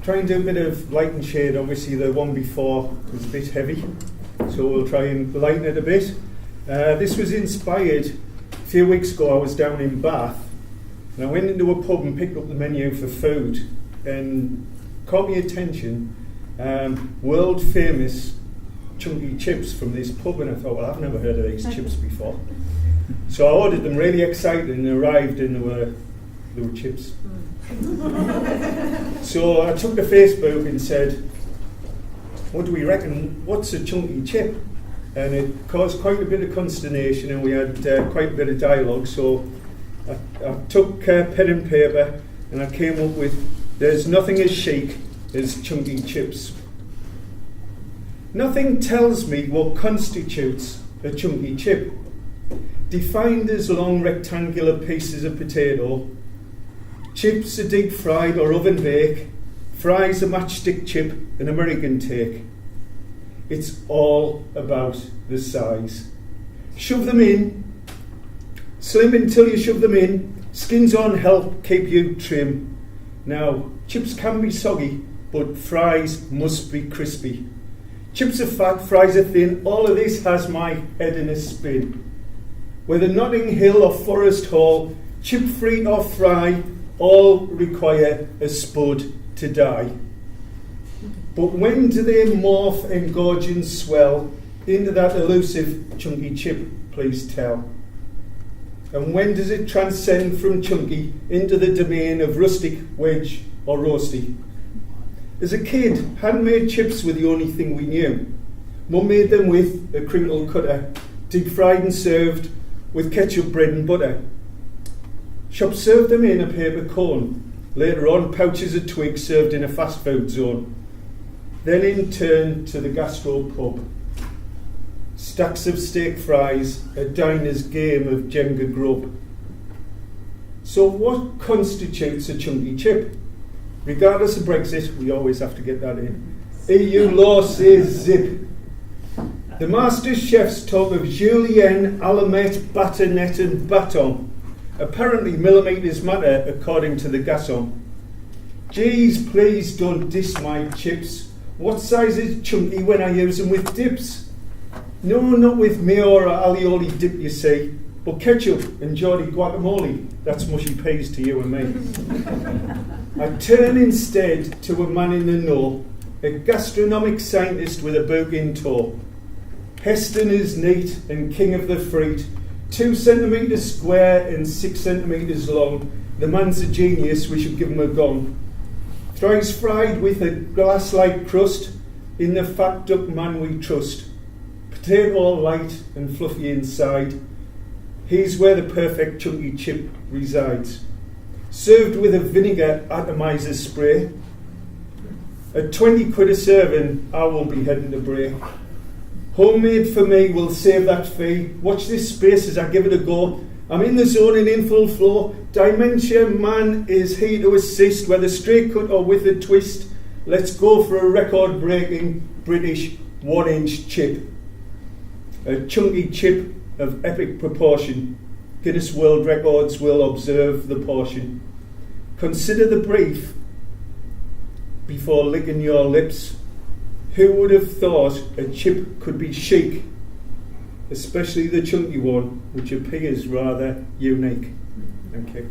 try and do a bit of light and shade. Obviously the one before was a bit heavy, so we'll try and lighten it a bit. This was inspired, a few weeks ago I was down in Bath and I went into a pub and picked up the menu for food and caught my attention, world famous chunky chips from this pub, and I thought, well, I've never heard of these chips before. So I ordered them really excited and arrived and they were chips. So I took to Facebook and said, what do we reckon, what's a chunky chip? And it caused quite a bit of consternation and we had quite a bit of dialogue. So I took pen and paper and I came up with, there's nothing as chic as chunky chips. Nothing tells me what constitutes a chunky chip. Defined as long rectangular pieces of potato, chips are deep fried or oven baked, fries a matchstick chip, an American take. It's all about the size. Shove them in, slim until you shove them in, skins on help keep you trim. Now, chips can be soggy, but fries must be crispy. Chips are fat, fries are thin, all of this has my head in a spin. Whether Notting Hill or Forest Hall, chip free or fry, all require a spud to die. But when do they morph, engorge and swell into that elusive chunky chip, please tell? And when does it transcend from chunky into the domain of rustic, wedge or roasty? As a kid, handmade chips were the only thing we knew. Mum made them with a crinkle cutter, deep fried and served with ketchup, bread and butter. Shops served them in a paper cone. Later on, pouches of twigs served in a fast food zone. Then in turn to the gastro pub. Stacks of steak fries, a diner's game of Jenga grub. So what constitutes a chunky chip? Regardless of Brexit, we always have to get that in. EU law says zip. The master chefs talk of julienne, alamet, bâtonnet and bâton. Apparently millimetres matter according to the garçon. Geez, please don't diss my chips. What size is chunky when I use them with dips? No, not with mayo or alioli dip, you see, but ketchup and Geordie guacamole. That's mushy peas to you and me. I turn instead to a man in the know, a gastronomic scientist with a book in tow. Heston is neat and king of the fruit, 2 centimetres square and 6 centimetres long. The man's a genius, we should give him a gong. Thrice fried with a glass-like crust, in the fat duck man we trust. Potato light and fluffy inside, here's where the perfect chunky chip resides. Served with a vinegar atomizer spray, at 20 quid a serving, I will be heading to Bray. Homemade for me, will save that fee. Watch this space as I give it a go. I'm in the zone and in full flow. Dementia man is here to assist, whether straight cut or with a twist. Let's go for a record-breaking British 1-inch chip. A chunky chip of epic proportion. Guinness World Records will observe the portion. Consider the brief before licking your lips. Who would have thought a chip could be chic, especially the chunky one, which appears rather unique? Thank you.